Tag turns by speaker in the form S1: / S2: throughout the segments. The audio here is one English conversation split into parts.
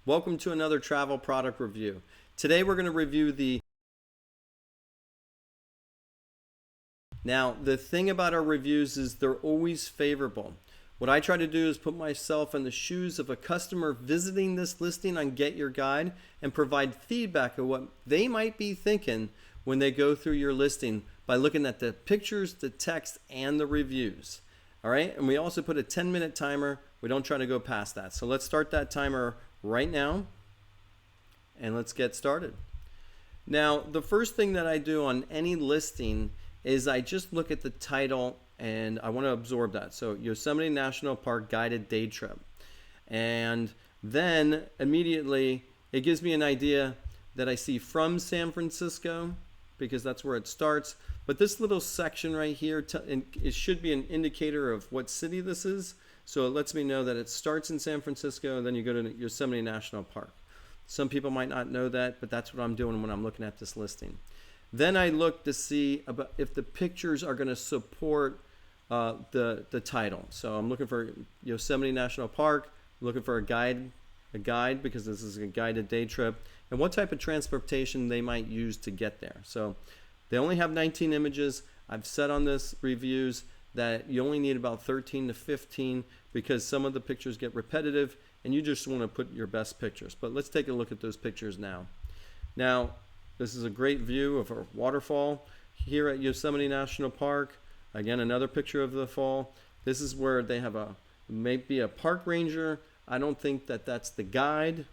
S1: Welcome to another travel product review. Today we're going to review Now, the thing about our reviews is they're always favorable. What I try to do is put myself in the shoes of a customer visiting this listing on Get Your Guide and provide feedback of what they might be thinking when they go through your listing by looking at the pictures, the text, and the reviews. All right, and we also put a 10-minute timer. We don't try to go past that. So let's start that timer right now and let's get started. Now, the first thing that I do on any listing is I just look at the title and I want to absorb that. So Yosemite National Park guided day trip. And then immediately it gives me an idea that I see from San Francisco because that's where it starts. But this little section right here, it should be an indicator of what city this is. So it lets me know that it starts in San Francisco and then you go to Yosemite National Park. Some people might not know that, but that's what I'm doing when I'm looking at this listing. Then I look to see about if the pictures are going to support the title. So I'm looking for Yosemite National Park, I'm looking for a guide because this is a guided day trip, and what type of transportation they might use to get there. So they only have 19 images. I've said on this reviews that you only need about 13 to 15 because some of the pictures get repetitive and you just want to put your best pictures. But let's take a look at those pictures now. Now, this is a great view of a waterfall here at Yosemite National Park. Again, another picture of the fall. This is where they have maybe a park ranger. I don't think that that's the guide.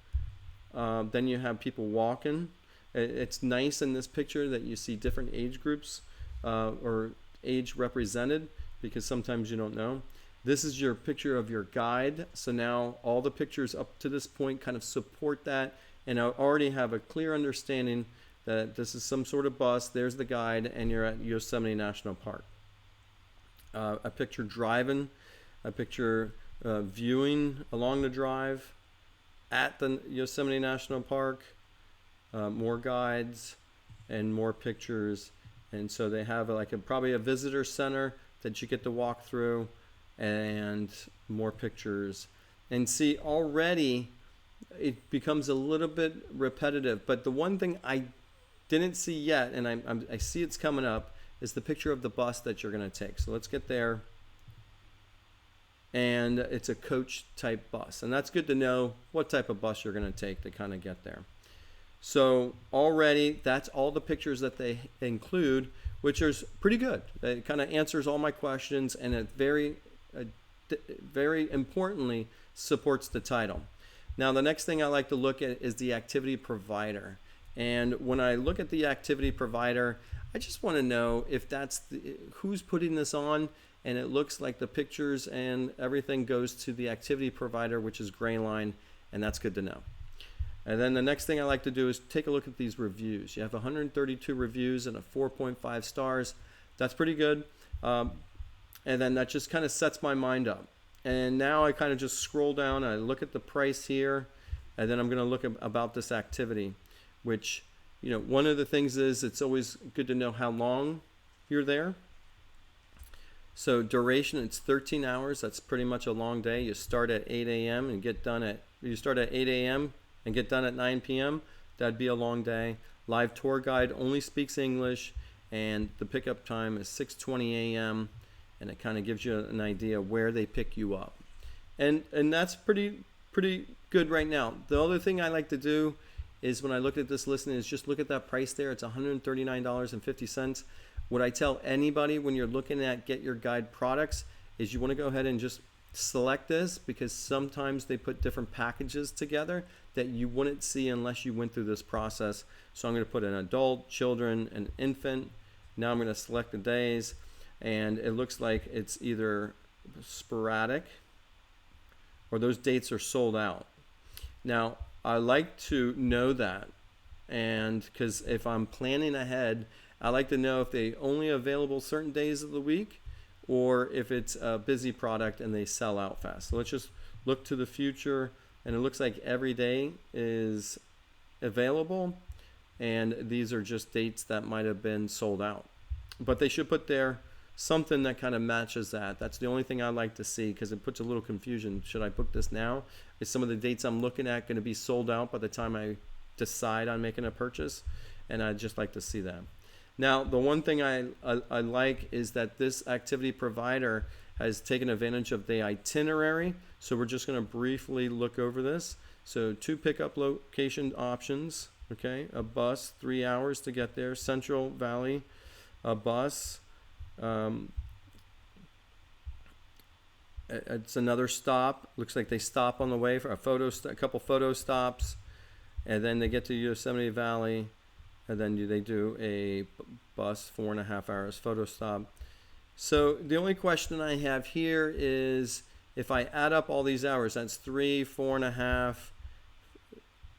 S1: Then you have people walking. It's nice in this picture that you see different age groups or age represented because sometimes you don't know. This is your picture of your guide. So now all the pictures up to this point kind of support that, and I already have a clear understanding that this is some sort of bus. There's the guide, and you're at Yosemite National Park. A picture driving, a picture viewing along the drive at the Yosemite National Park, more guides and more pictures. And so they have probably a visitor center that you get to walk through and more pictures. And see, already it becomes a little bit repetitive. But the one thing I didn't see yet, and I see it's coming up, is the picture of the bus that you're going to take. So let's get there. And it's a coach type bus. And that's good to know what type of bus you're going to take to kind of get there. So already that's all the pictures that they include, which is pretty good. It kind of answers all my questions, and it very importantly supports the title. Now the next thing I like to look at is the activity provider. And when I look at the activity provider, I just want to know if that's who's putting this on, and it looks like the pictures and everything goes to the activity provider, which is gray line, and that's good to know. And then the next thing I like to do is take a look at these reviews. You have 132 reviews and a 4.5 stars. That's pretty good. And then that just kind of sets my mind up. And now I kind of just scroll down, I look at the price here, and then I'm going to look about this activity, which, one of the things is it's always good to know how long you're there. So duration, it's 13 hours. That's pretty much a long day. You start at 8 a.m. and get done at 8 a.m. and get done at 9 p.m. That'd be a long day. Live tour guide only speaks English, and the pickup time is 6:20 a.m. and it kind of gives you an idea where they pick you up. And that's pretty good right now. The other thing I like to do is when I look at this listing is just look at that price there. It's $139.50. What I tell anybody when you're looking at Get Your Guide products is you want to go ahead and just select this, because sometimes they put different packages together that you wouldn't see unless you went through this process. So I'm going to put an adult, children, an infant. Now I'm going to select the days, and it looks like it's either sporadic or those dates are sold out. Now I like to know that, and because if I'm planning ahead, I like to know if they only available certain days of the week or if it's a busy product and they sell out fast. So let's just look to the future, and it looks like every day is available, and these are just dates that might have been sold out. But they should put there something that kind of matches that. That's the only thing I like to see, because it puts a little confusion. Should I book this now? Is some of the dates I'm looking at going to be sold out by the time I decide on making a purchase? And I'd just like to see that. Now, the one thing I like is that this activity provider has taken advantage of the itinerary. So we're just going to briefly look over this. So 2 pickup location options, okay? A bus, 3 hours to get there. Central Valley, a bus. It's another stop. Looks like they stop on the way for a couple photo stops, and then they get to Yosemite Valley, and then they do a bus 4.5 hours photo stop. So the only question I have here is, if I add up all these hours, that's 3, 4.5,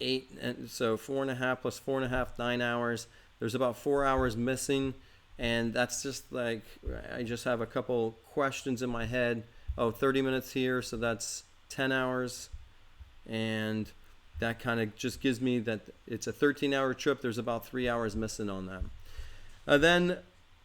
S1: 8, and so 4.5 plus 4.5, 9 hours. There's about 4 hours missing, and that's just like, I just have a couple questions in my head. Oh, 30 minutes here, so that's 10 hours, and that kind of just gives me that it's a 13-hour trip. There's about 3 hours missing on that. Then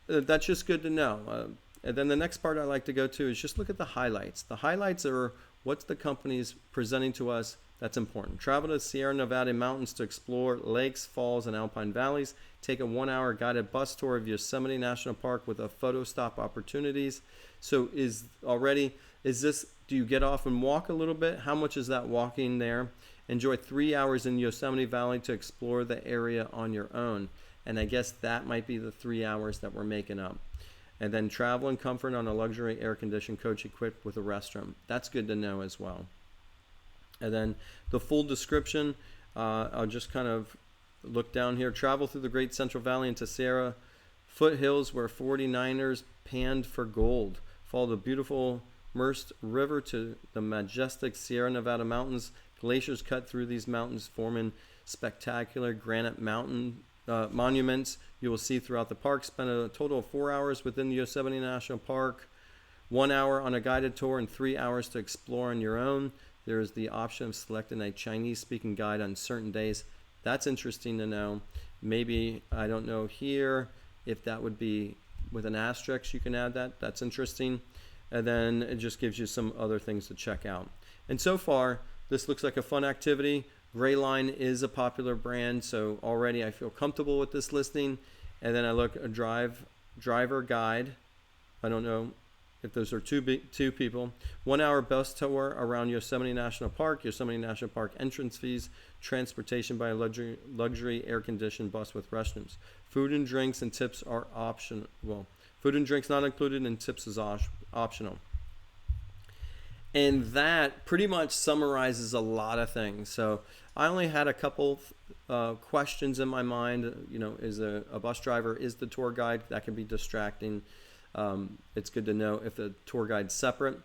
S1: that's just good to know. And then the next part I like to go to is just look at the highlights. The highlights are what's the company's presenting to us that's important. Travel to Sierra Nevada mountains to explore lakes, falls, and alpine valleys. Take a 1-hour guided bus tour of Yosemite National Park with a photo stop opportunities. So do you get off and walk a little bit? How much is that walking there? Enjoy 3 hours in Yosemite Valley to explore the area on your own. And I guess that might be the 3 hours that we're making up. And then travel and comfort on a luxury air-conditioned coach equipped with a restroom. That's good to know as well. And then the full description, I'll just kind of look down here. Travel through the Great Central Valley into Sierra foothills where 49ers panned for gold. Follow the beautiful Merced River to the majestic Sierra Nevada mountains. Glaciers cut through these mountains, forming spectacular granite monuments you will see throughout the park. Spend a total of 4 hours within the Yosemite National Park, 1 hour on a guided tour, and 3 hours to explore on your own. There is the option of selecting a Chinese-speaking guide on certain days. That's interesting to know. Maybe, I don't know here, if that would be with an asterisk, you can add that. That's interesting. And then it just gives you some other things to check out. And so far, this looks like a fun activity. Grayline is a popular brand, so already I feel comfortable with this listing. And then I look a driver guide. I don't know if those are two people. 1 hour bus tour around Yosemite National Park. Yosemite National Park entrance fees. Transportation by a luxury air-conditioned bus with restrooms. Food and drinks and tips are optional. Well, food and drinks not included, and tips is optional. And that pretty much summarizes a lot of things. So I only had a couple questions in my mind. You know, is a bus driver, is the tour guide? That can be distracting. It's good to know if the tour guide's separate.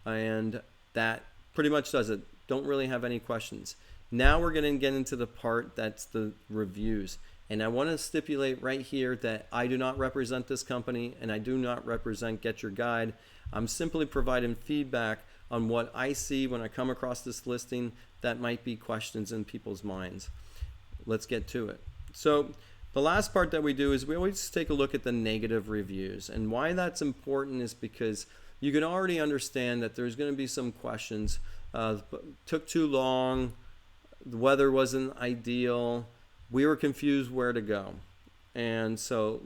S1: And that pretty much does it. Don't really have any questions. Now we're going to get into the part that's the reviews. And I want to stipulate right here that I do not represent this company, and I do not represent GetYourGuide. I'm simply providing feedback on what I see when I come across this listing that might be questions in people's minds. Let's get to it. So the last part that we do is we always take a look at the negative reviews. And why that's important is because you can already understand that there's going to be some questions. Took too long. The weather wasn't ideal. We were confused where to go. And so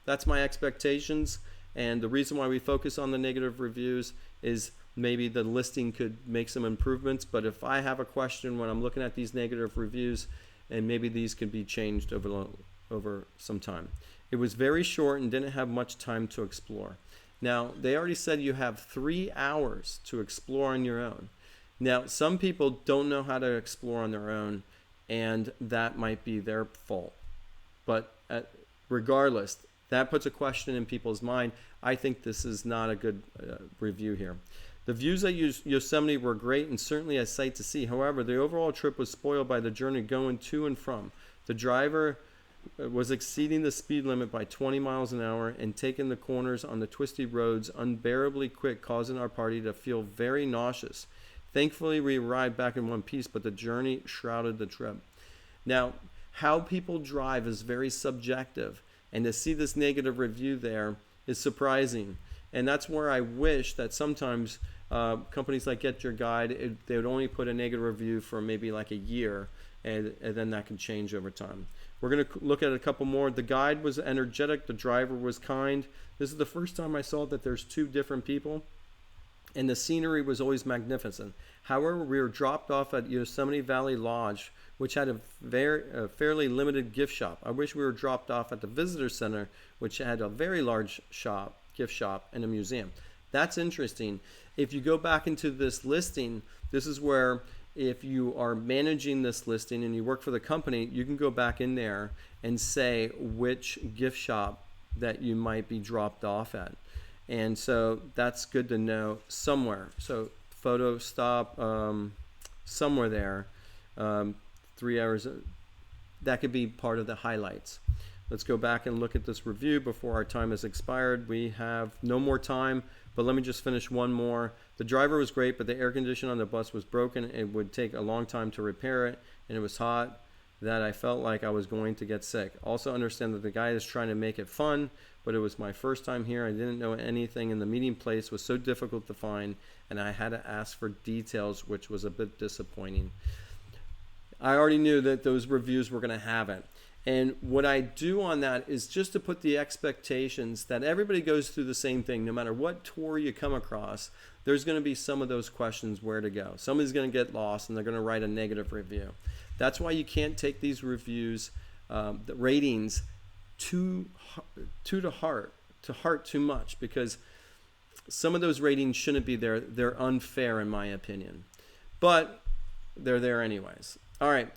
S1: that's my expectations. And the reason why we focus on the negative reviews is maybe the listing could make some improvements. But if I have a question when I'm looking at these negative reviews, and maybe these could be changed over some time. It was very short and didn't have much time to explore. Now, they already said you have 3 hours to explore on your own. Now, some people don't know how to explore on their own, and that might be their fault. But regardless, that puts a question in people's mind. I think this is not a good review here. The views at Yosemite were great and certainly a sight to see. However, the overall trip was spoiled by the journey going to and from. The driver was exceeding the speed limit by 20 miles an hour and taking the corners on the twisty roads unbearably quick, causing our party to feel very nauseous. Thankfully, we arrived back in one piece, but the journey shrouded the trip. Now, how people drive is very subjective, and to see this negative review there, is surprising. And that's where I wish that sometimes companies like Get Your Guide, they would only put a negative review for maybe like a year, and then that can change over time. We're going to look at a couple more. The guide was energetic. The driver was kind. This is the first time I saw that there's two different people. And the scenery was always magnificent. However, we were dropped off at Yosemite Valley Lodge, which had a fairly limited gift shop. I wish we were dropped off at the visitor center, which had a very large gift shop, and a museum. That's interesting. If you go back into this listing, this is where, if you are managing this listing and you work for the company, you can go back in there and say which gift shop that you might be dropped off at. And so that's good to know somewhere. So photo stop somewhere there, 3 hours, that could be part of the highlights. Let's go back and look at this review before our time has expired. We have no more time, but let me just finish one more. The driver was great, but the air conditioner on the bus was broken. It would take a long time to repair it, and it was hot that I felt like I was going to get sick. Also understand that the guy is trying to make it fun, but it was my first time here. I didn't know anything, and the meeting place was so difficult to find, and I had to ask for details, which was a bit disappointing. I already knew that those reviews were going to have it. And what I do on that is just to put the expectations that everybody goes through the same thing. No matter what tour you come across, there's going to be some of those questions where to go. Somebody's going to get lost and they're going to write a negative review. That's why you can't take these reviews, the ratings, to heart too much, because some of those ratings shouldn't be there. They're unfair in my opinion, but they're there anyways. All right.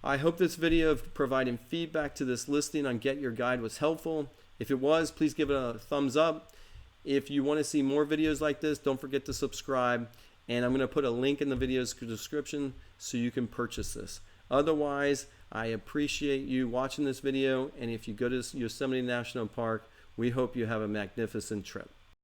S1: I hope this video of providing feedback to this listing on Get Your Guide was helpful. If it was, please give it a thumbs up. If you want to see more videos like this, don't forget to subscribe. And I'm going to put a link in the video's description so you can purchase this. Otherwise, I appreciate you watching this video. And if you go to Yosemite National Park, we hope you have a magnificent trip.